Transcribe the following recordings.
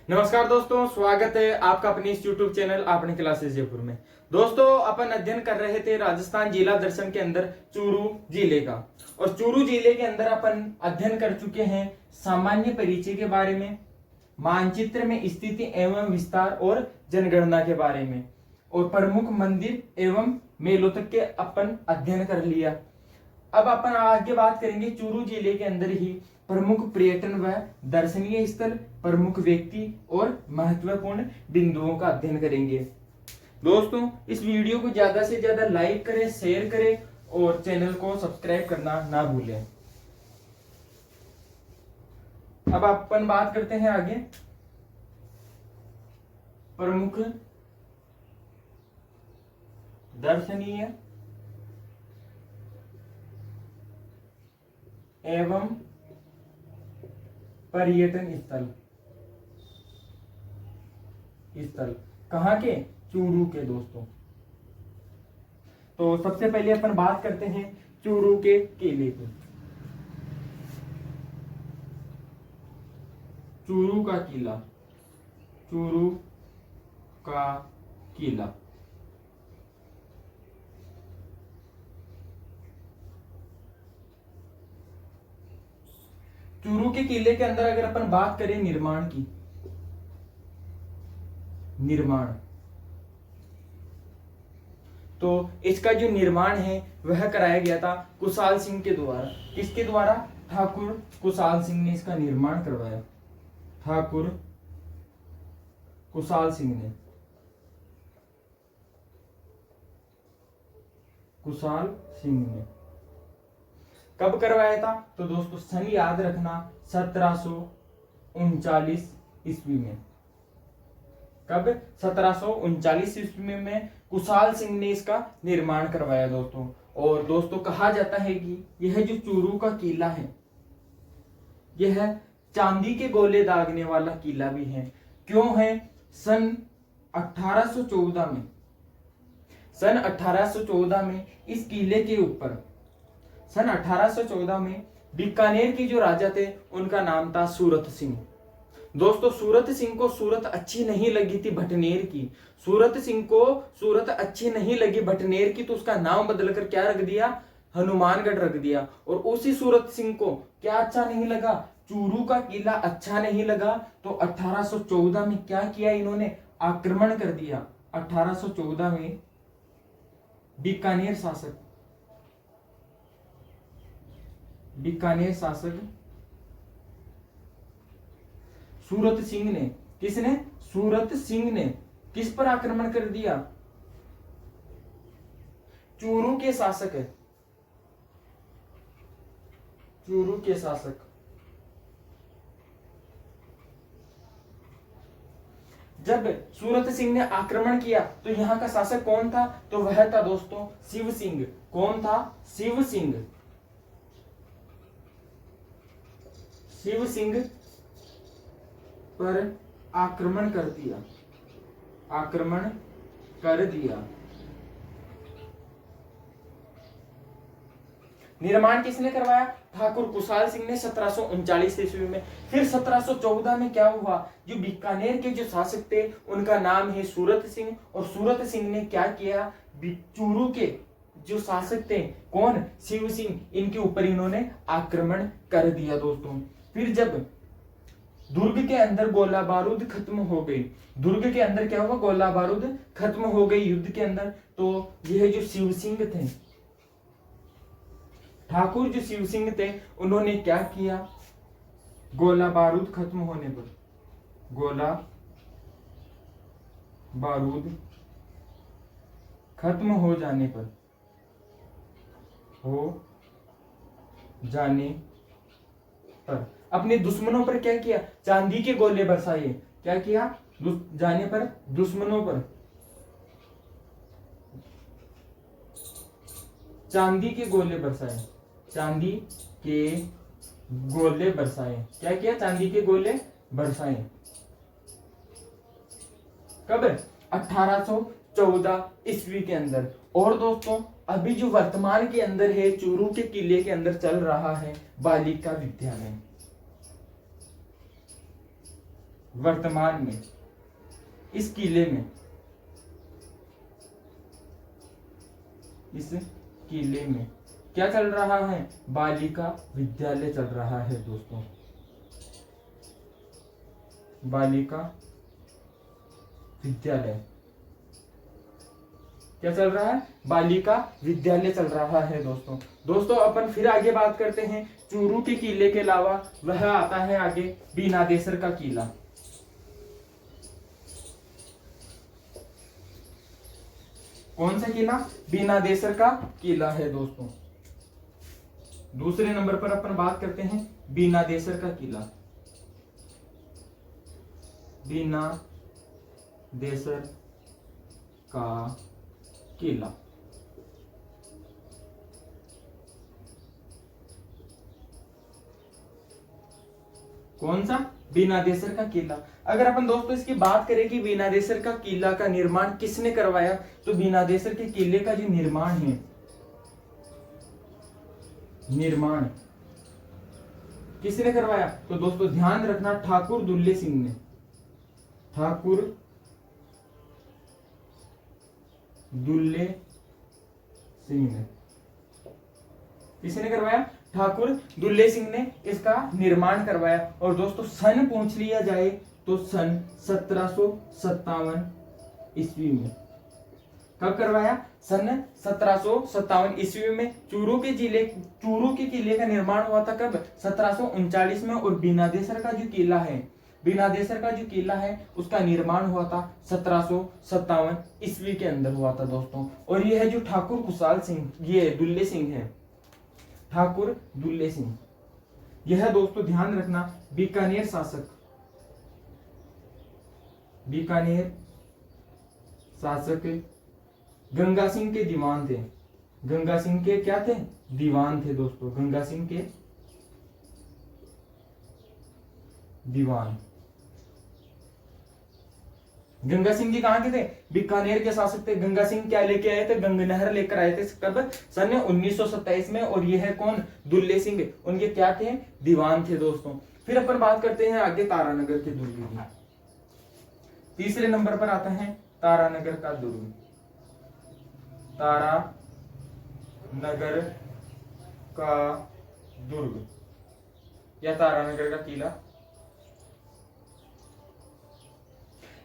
नमस्कार दोस्तों, स्वागत है आपका अपने इस YouTube चैनल आपने क्लासेस जयपुर में। दोस्तों, अपन अध्ययन कर रहे थे राजस्थान जिला दर्शन के अंदर चूरू जिले का। और चूरू जिले के अंदर अपन अध्ययन कर चुके हैं सामान्य परिचय के बारे में, मानचित्र में स्थिति एवं विस्तार और जनगणना के बारे में, और प्रमुख मंदिर एवं मेलों तक के अपन अध्ययन कर लिया। अब अपन आगे बात करेंगे चूरू जिले के अंदर ही प्रमुख पर्यटन व दर्शनीय स्थल, प्रमुख व्यक्ति और महत्वपूर्ण बिंदुओं का अध्ययन करेंगे। दोस्तों, इस वीडियो को ज्यादा से ज्यादा लाइक करें, शेयर करें और चैनल को सब्सक्राइब करना ना भूलें। अब अपन बात करते हैं आगे प्रमुख दर्शनीय एवं पर्यटन स्थल कहाँ के? चूरू के। दोस्तों, तो सबसे पहले अपन बात करते हैं चूरू के किले की। चूरू का किला, चूरू का किला चूरू के किले के अंदर अगर अपन बात करें निर्माण, तो इसका जो निर्माण है वह कराया गया था कुशाल सिंह के द्वारा। किसके द्वारा? ठाकुर कुशाल सिंह ने इसका निर्माण करवाया। ठाकुर कुशाल सिंह ने, कब करवाया था? तो दोस्तों सन याद रखना 1739 ईस्वी में। कब? 1739 ईस्वी में कुशाल सिंह ने इसका निर्माण करवाया दोस्तों। और दोस्तों कहा जाता है कि यह जो चूरू का किला है यह चांदी के गोले दागने वाला किला भी है। क्यों है? सन 1814 में इस किले के ऊपर, सन 1814 में बीकानेर के जो राजा थे उनका नाम था सूरत सिंह। दोस्तों, सूरत सिंह को सूरत अच्छी नहीं लगी थी भटनेर की। सूरत सिंह को सूरत अच्छी नहीं लगी भटनेर की, तो उसका नाम बदलकर क्या रख दिया? हनुमानगढ़ रख दिया। और उसी सूरत सिंह को क्या अच्छा नहीं लगा? चूरू का किला अच्छा नहीं लगा। तो 1814 में क्या किया इन्होंने? आक्रमण कर दिया। 1814 में बीकानेर शासक सूरत सिंह ने, किसने? सूरत सिंह ने किस पर आक्रमण कर दिया? चूरू के शासक है, चूरू के शासक। जब सूरत सिंह ने आक्रमण किया तो यहां का शासक कौन था? तो वह था दोस्तों शिव सिंह। कौन था? शिव सिंह। शिव सिंह पर आक्रमण कर दिया। निर्माण किसने करवाया? ठाकुर कुशाल सिंह ने 1739 ईस्वी में। फिर 1714 में क्या हुआ? जो बीकानेर के जो शासक थे उनका नाम है सूरत सिंह। और सूरत सिंह ने क्या किया? चूरू के जो शासक थे, कौन? शिव सिंह, इनके ऊपर इन्होंने आक्रमण कर दिया दोस्तों। फिर जब दुर्ग के अंदर गोला बारूद खत्म हो गई, दुर्ग के अंदर क्या हुआ? गोला बारूद खत्म हो गई युद्ध के अंदर। तो यह जो शिव सिंह थे, ठाकुर जो शिव सिंह थे, उन्होंने क्या किया? गोला बारूद खत्म होने पर, गोला बारूद खत्म हो जाने पर, अपने दुश्मनों पर क्या किया? चांदी के गोले बरसाए। क्या किया? जाने पर दुश्मनों पर चांदी के गोले बरसाए। चांदी के गोले बरसाए। क्या किया? चांदी के गोले बरसाए। कब? 1814 ईस्वी के अंदर। और दोस्तों अभी जो वर्तमान के अंदर है, चूरू के किले के अंदर चल रहा है बालिका विद्यालय। वर्तमान में इस किले में, इस किले में क्या चल रहा है? बालिका विद्यालय चल रहा है दोस्तों। बालिका विद्यालय क्या चल रहा है? बालिका विद्यालय चल रहा है दोस्तों। दोस्तों अपन फिर आगे बात करते हैं चूरू के किले के अलावा वह आता है आगे बीनादेसर का किला। कौन सा किला? बीनादेसर का किला है दोस्तों। दूसरे नंबर पर अपन बात करते हैं बीनादेसर का किला। बीनादेसर का किला कौन सा? बीनादेसर का किला। अगर अपन दोस्तों इसकी बात करें कि बीनादेसर का किला का निर्माण किसने करवाया, तो बीनादेसर के किले का जो निर्माण है, निर्माण किसने करवाया? तो दोस्तों ध्यान रखना, ठाकुर दुल्ले सिंह ने। ठाकुर दुल्ले सिंह ने। किसने करवाया? ठाकुर दुल्ले सिंह ने इसका निर्माण करवाया। और दोस्तों सन पूछ लिया जाए तो सन 1757 ईस्वी में। कब करवाया? सन 1757 ईस्वी में। चूरू के किले का निर्माण हुआ था कब? 1739 में। और बीनादेसर का जो किला है, बीनादेसर का जो किला है उसका निर्माण हुआ था 1757 ईस्वी के अंदर हुआ था दोस्तों। और ये है जो ठाकुर खुशहाल सिंह, ये दुल्ले सिंह है, ठाकुर दुल्ले सिंह। यह दोस्तों ध्यान रखना बीकानेर शासक, बीकानेर शासक गंगा सिंह के दीवान थे। गंगा सिंह के क्या थे? दीवान थे दोस्तों। गंगा सिंह के दीवान। गंगा सिंह जी कहां के थे? बीकानेर के शासक थे। गंगा सिंह क्या लेके आए थे? गंगनहर लेकर आए थे कब? सन 1927 में। और ये है कौन? दुल्ले सिंह। उनके क्या थे? दीवान थे दोस्तों। फिर अपन बात करते हैं आगे तारानगर के दुर्ग की। तीसरे नंबर पर आता है तारानगर का दुर्ग। तारानगर का दुर्ग या तारानगर का किला।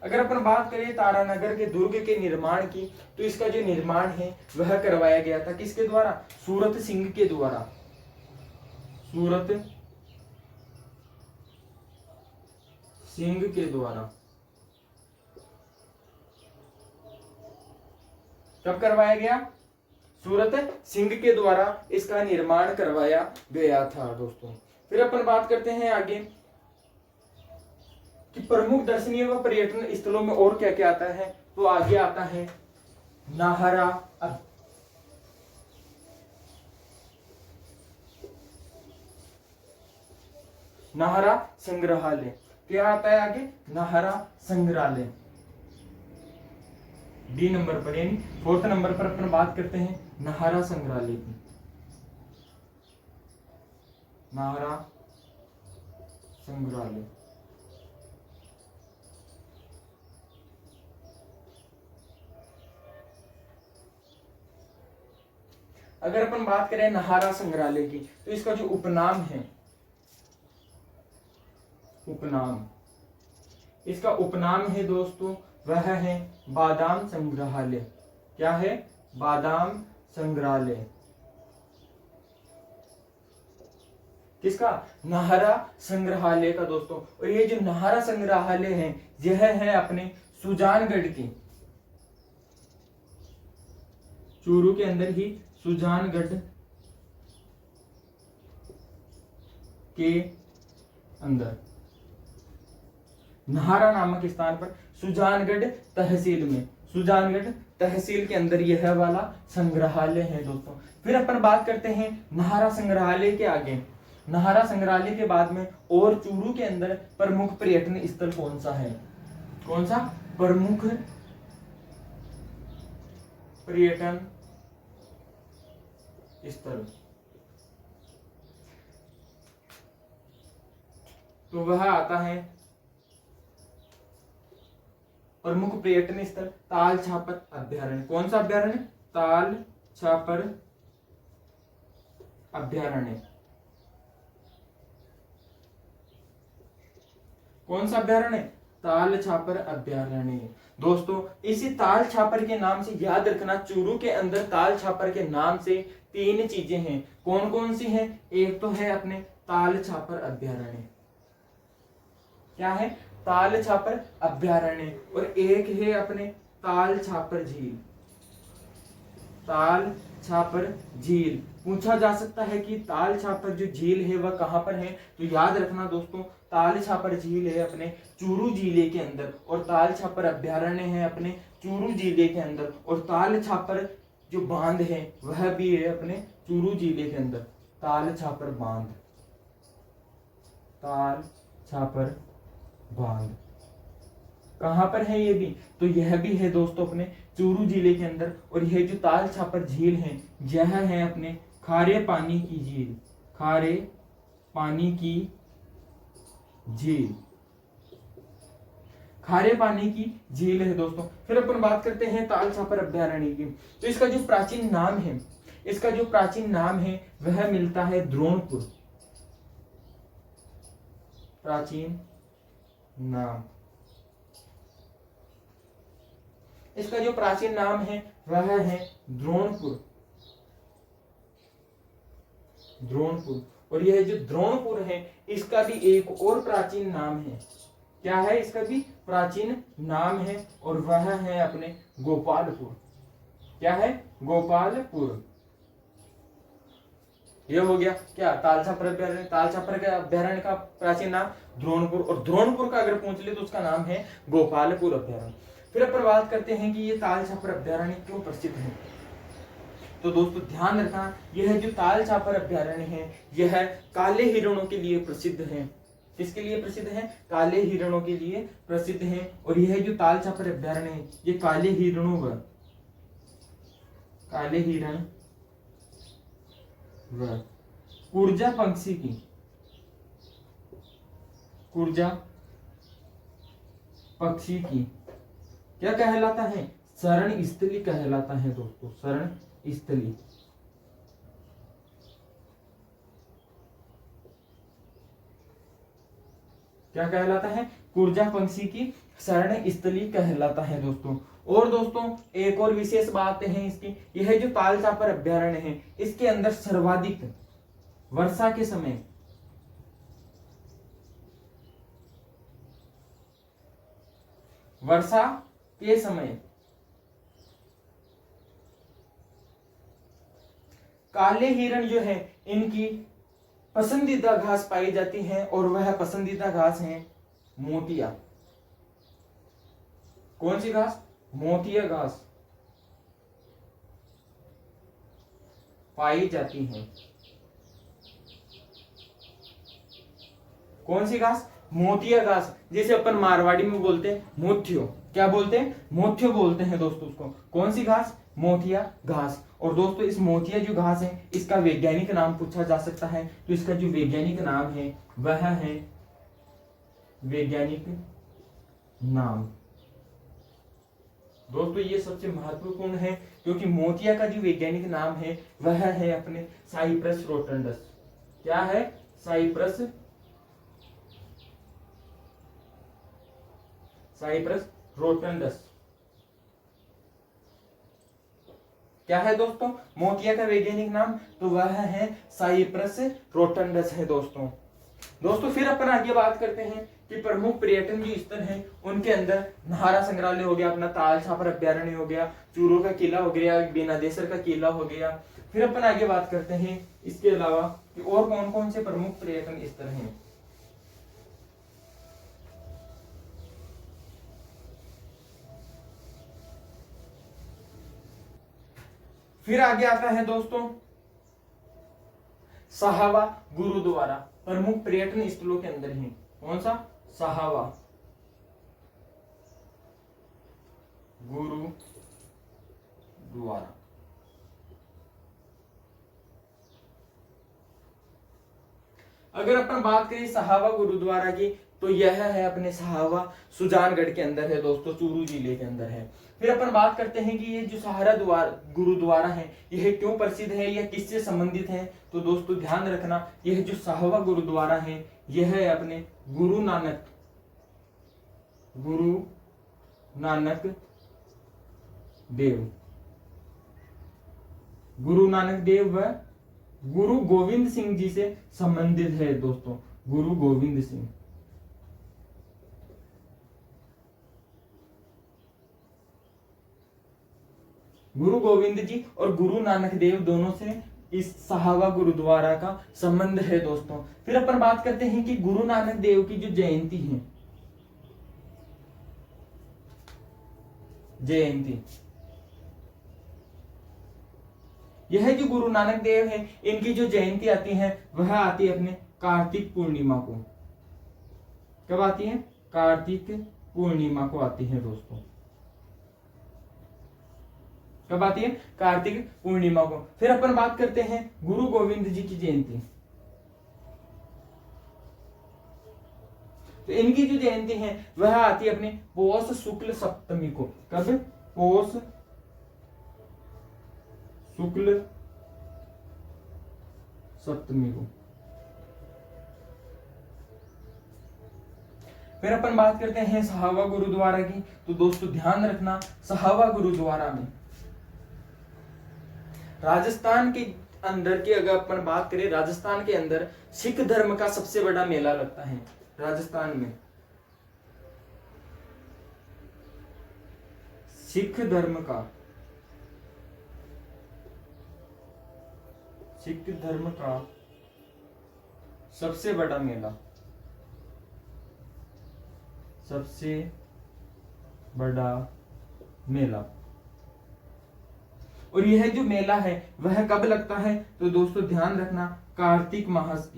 अगर अपन बात करें तारानगर के दुर्ग के निर्माण की, तो इसका जो निर्माण है वह करवाया गया था किसके द्वारा? सूरत सिंह के द्वारा। सूरत सिंह के द्वारा। कब करवाया गया? सूरत सिंह के द्वारा इसका निर्माण करवाया गया था दोस्तों। फिर अपन बात करते हैं आगे कि प्रमुख दर्शनीय व पर्यटन स्थलों में और क्या क्या आता है। तो आगे आता है नाहरा, नाहरा संग्रहालय। क्या आता है आगे? नाहरा संग्रहालय। डी नंबर पर यानी फोर्थ नंबर पर अपन बात करते हैं नाहरा संग्रहालय की। नाहरा संग्रहालय। अगर अपन बात करें नाहरा संग्रहालय की, तो इसका जो उपनाम है, उपनाम, इसका उपनाम है दोस्तों वह है बादाम संग्रहालय। क्या है? बादाम संग्रहालय। किसका? नाहरा संग्रहालय का दोस्तों। और ये जो नाहरा संग्रहालय है यह है अपने सुजानगढ़ की, चूरू के अंदर ही सुजानगढ़ के अंदर, नाहरा नामक स्थान पर, सुजानगढ़ तहसील में, सुजानगढ़ तहसील के अंदर यह वाला संग्रहालय है दोस्तों। फिर अपन बात करते हैं नाहरा संग्रहालय के आगे, नाहरा संग्रहालय के बाद में और चूरू के अंदर प्रमुख पर्यटन स्थल कौन सा है? कौन सा? प्रमुख पर्यटन स्थल। तो वह आता है प्रमुख पर्यटन स्थल ताल छापर अभ्यारण्य। कौन सा अभ्यारण्य? ताल छापर अभ्यारण्य। कौन सा अभ्यारण्य? ताल छापर अभ्यारण्य। दोस्तों इसी ताल छापर के नाम से याद रखना, चूरू के अंदर ताल छापर के नाम से 3 चीजें हैं। कौन कौन सी हैं? एक तो है अपने ताल छापर अभ्यारण्य, क्या है? ताल छापर अभ्यारण्य। और एक है अपने ताल छापर झील। ताल छापर झील। पूछा जा सकता है कि ताल छापर जो झील है वह कहां पर है, तो याद रखना दोस्तों ताल छापर झील है अपने चूरू जिले के अंदर, और ताल छापर अभ्यारण्य है अपने चूरू जिले के अंदर, और ताल छापर जो बांध है वह भी है अपने चूरू जिले के अंदर। ताल छापर बांध, ताल छापर बांध कहां पर है ये भी? तो यह भी है दोस्तों अपने चूरू जिले के अंदर। और यह जो ताल छापर झील है यह है अपने खारे पानी की झील। खारे पानी की झील, खारे पानी की झील है दोस्तों। फिर अपन बात करते हैं ताल छापर अभ्यारण्य की। तो इसका जो प्राचीन नाम है, इसका जो प्राचीन नाम है वह मिलता है द्रोणपुर। प्राचीन नाम, इसका जो प्राचीन नाम है वह है द्रोणपुर। द्रोणपुर। और यह जो द्रोणपुर है इसका भी एक और प्राचीन नाम है। क्या है? इसका भी प्राचीन नाम है और वह है अपने गोपालपुर। क्या है? गोपालपुर। यह हो गया क्या? ताल छापर अभ्यारण्य। ताल छापर के अभ्यारण्य का प्राचीन नाम द्रोणपुर, और द्रोणपुर का अगर पूछ ले तो उसका नाम है गोपालपुर अभ्यारण्य। फिर अपन बात करते हैं कि ये ताल छापर अभ्यारण्य क्यों प्रसिद्ध है। तो दोस्तों ध्यान रखना, यह जो ताल छापर अभ्यारण्य है यह काले हिरणों के लिए प्रसिद्ध है। किसके लिए प्रसिद्ध है? काले हिरणों के लिए प्रसिद्ध है। और यह जो ताल छापर अभ्यारण्य है ये काले हिरणों व काले हिरण व कुर्जा पंछी की, कुर्जा पक्षी की क्या कहलाता है? शरण स्थली कहलाता है दोस्तों। शरण स्थली। क्या कहलाता है? कुर्जा पंछी की शरण स्थली कहलाता है दोस्तों। और दोस्तों एक और विशेष बात है इसकी, यह जो ताल छापर अभ्यारण्य है इसके अंदर सर्वाधिक वर्षा के समय, वर्षा के समय काले हिरण जो है इनकी पसंदीदा घास पाई जाती है, और वह पसंदीदा घास है मोतिया। कौन सी घास? मोतिया घास पाई जाती है। कौन सी घास? मोतिया घास। जैसे अपन मारवाड़ी में बोलते हैं मोथियो। क्या बोलते हैं? मोथियो बोलते हैं दोस्तों उसको। कौन सी घास? मोतिया घास। और दोस्तों इस मोतिया जो घास है इसका वैज्ञानिक नाम पूछा जा सकता है, तो इसका जो वैज्ञानिक नाम है वह है, वैज्ञानिक नाम दोस्तों ये सबसे महत्वपूर्ण है, क्योंकि मोतिया का जो वैज्ञानिक नाम है वह है अपने साइप्रस रोटंडस। क्या है? Cyperus, Cyperus rotundus. क्या है दोस्तों मोतिया का वैज्ञानिक नाम? तो वह है साइप्रस रोटंडस है दोस्तों। दोस्तों फिर अपन आगे बात करते हैं कि प्रमुख पर्यटन जो स्थल हैं उनके अंदर नाहरा संग्रहालय हो गया, अपना ताल छापर अभ्यारण्य हो गया, चूरू का किला हो गया, बेनादेसर का किला हो गया। फिर अपन आगे बात करते हैं इसके अलावा कि और कौन कौन से प्रमुख पर्यटन स्थल हैं। फिर आगे आता है दोस्तों साहवा गुरुद्वारा, प्रमुख पर्यटन स्थलों के अंदर है। कौन सा? साहवा गुरुद्वारा। अगर अपन बात करें साहवा गुरुद्वारा की तो यह है अपने सहावा सुजानगढ़ के अंदर है दोस्तों, चूरू जिले के अंदर है। फिर अपन बात करते हैं कि ये जो सहारा गुरुद्वारा है यह क्यों प्रसिद्ध है, यह किससे संबंधित है। तो दोस्तों ध्यान रखना, यह जो साहवा गुरुद्वारा है यह है अपने गुरु नानक देव व गुरु गोविंद सिंह जी से संबंधित है दोस्तों, गुरु गोविंद सिंह। गुरु गोविंद जी और गुरु नानक देव दोनों से इस साहवा गुरुद्वारा का संबंध है दोस्तों। फिर अपन बात करते हैं कि गुरु नानक देव की जो जयंती है, यह जो गुरु नानक देव है इनकी जो जयंती आती है वह आती है अपने कार्तिक पूर्णिमा को। कब आती है? कार्तिक पूर्णिमा को आती है दोस्तों। कब आती है? कार्तिक पूर्णिमा को। फिर अपन बात करते हैं गुरु गोविंद जी की जयंती। तो इनकी जो जयंती है वह आती है अपने पौष शुक्ल सप्तमी को। कब? पौष शुक्ल सप्तमी को। फिर अपन बात करते हैं सहावा गुरुद्वारा की। तो दोस्तों ध्यान रखना, सहावा गुरुद्वारा में राजस्थान के अंदर की अगर अपन बात करें, राजस्थान के अंदर सिख धर्म का सबसे बड़ा मेला लगता है राजस्थान में। सिख धर्म का सबसे बड़ा मेला, सबसे बड़ा मेला। और यह जो मेला है वह कब लगता है? तो दोस्तों ध्यान रखना, कार्तिक मास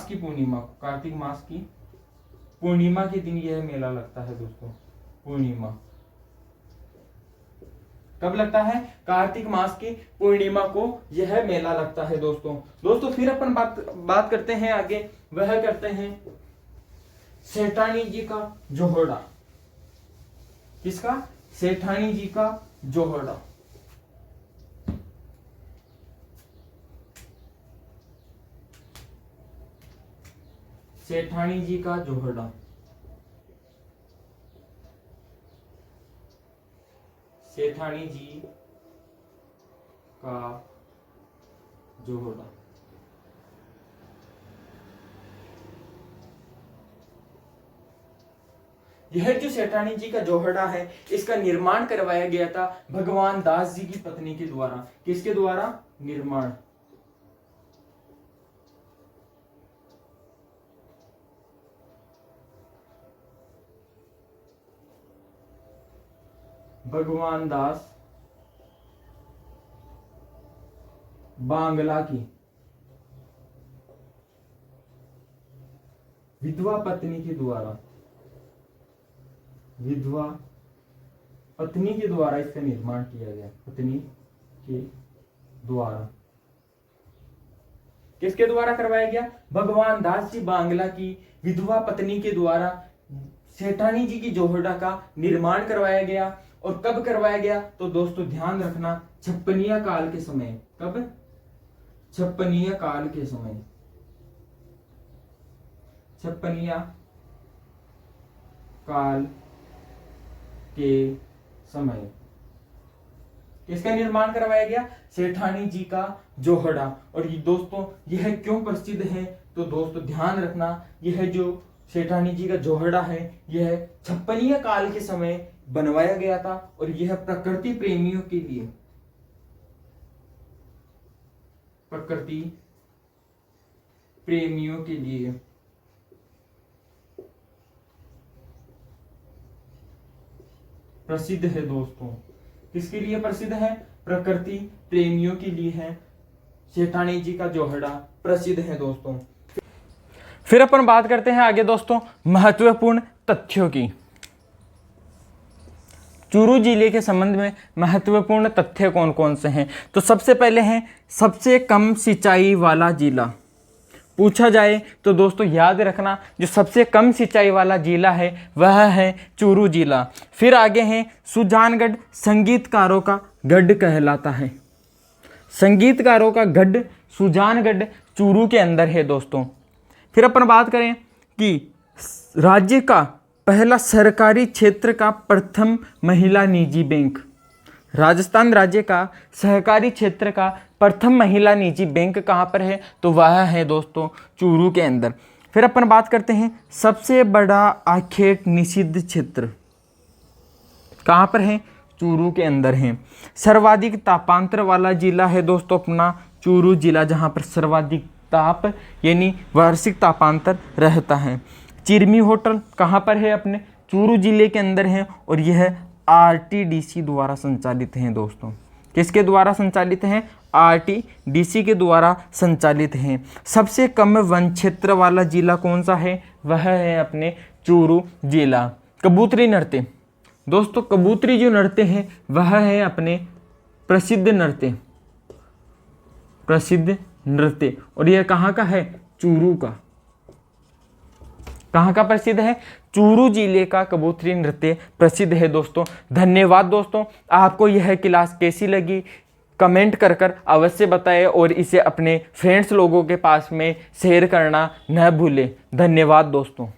की पूर्णिमा, कार्तिक मास की पूर्णिमा के दिन यह मेला लगता है दोस्तों। पूर्णिमा कब लगता है? कार्तिक मास की पूर्णिमा को यह मेला लगता है दोस्तों। फिर अपन बात करते हैं आगे, वह करते हैं सेठानी जी का जोहड़ा। किसका? सेठानी जी का जोहड़ा। सेठानी जी का जोहड़ा। सेठानी जी का जोहड़ा। यह जो सेठानी जी का जोहड़ा है इसका निर्माण करवाया गया था भगवान दास जी की पत्नी के द्वारा। किसके द्वारा? निर्माण भगवान दास बांग्ला की विधवा पत्नी के द्वारा, विधवा पत्नी के द्वारा इसका निर्माण किया गया। पत्नी के द्वारा। किसके द्वारा करवाया गया? भगवान दास जी बांग्ला की विधवा पत्नी के द्वारा सेठानी जी की जोहड़ा का निर्माण करवाया गया। और कब करवाया गया? तो दोस्तों ध्यान रखना, छप्पनिया काल के समय। कब? छप्पनिया काल के समय। छप्पनिया काल के समय किसका निर्माण करवाया गया? सेठानी जी का जोहड़ा। और ये दोस्तों यह क्यों प्रसिद्ध है? तो दोस्तों ध्यान रखना, यह जो सेठानी जी का जोहड़ा है यह छप्पनिया काल के समय बनवाया गया था। और यह प्रकृति प्रेमियों के लिए, प्रकृति प्रेमियों के लिए प्रसिद्ध है दोस्तों। किसके लिए प्रसिद्ध है? प्रकृति प्रेमियों के लिए है। सेठानी जी का जोहड़ा प्रसिद्ध है दोस्तों। फिर अपन बात करते हैं आगे दोस्तों महत्वपूर्ण तथ्यों की। चूरू जिले के संबंध में महत्वपूर्ण तथ्य कौन कौन से हैं? तो सबसे पहले हैं सबसे कम सिंचाई वाला जिला। पूछा जाए तो दोस्तों याद रखना, जो सबसे कम सिंचाई वाला जिला है वह है चूरू जिला। फिर आगे हैं सुजानगढ़, संगीतकारों का गढ़ कहलाता है। संगीतकारों का गढ़ सुजानगढ़ चूरू के अंदर है दोस्तों। फिर अपन बात करें कि राज्य का पहला सरकारी क्षेत्र का प्रथम महिला निजी बैंक, राजस्थान राज्य का सहकारी क्षेत्र का प्रथम महिला निजी बैंक कहाँ पर है, तो वह है दोस्तों चूरू के अंदर। फिर अपन बात करते हैं सबसे बड़ा आखेट निषिद्ध क्षेत्र कहाँ पर है, चूरू के अंदर है। सर्वाधिक तापांतर वाला जिला है दोस्तों अपना चूरू जिला, जहाँ पर सर्वाधिक ताप यानी वार्षिक तापांतर रहता है। चिरमी होटल कहाँ पर है, अपने चूरू जिले के अंदर है, और यह आरटीडीसी द्वारा संचालित हैं दोस्तों। किसके द्वारा संचालित हैं, आरटीडीसी के द्वारा संचालित हैं। सबसे कम वन क्षेत्र वाला जिला कौन सा है, वह है अपने चूरू जिला। कबूतरी नृत्य दोस्तों, कबूतरी जो नृत्य है वह है अपने प्रसिद्ध नृत्य, और यह कहाँ का है, चूरू का। कहाँ का प्रसिद्ध है, चूरू जिले का कबूतरी नृत्य प्रसिद्ध है दोस्तों। धन्यवाद दोस्तों। आपको यह क्लास कैसी लगी कमेंट कर अवश्य बताएं, और इसे अपने फ्रेंड्स लोगों के पास में शेयर करना न भूलें। धन्यवाद दोस्तों।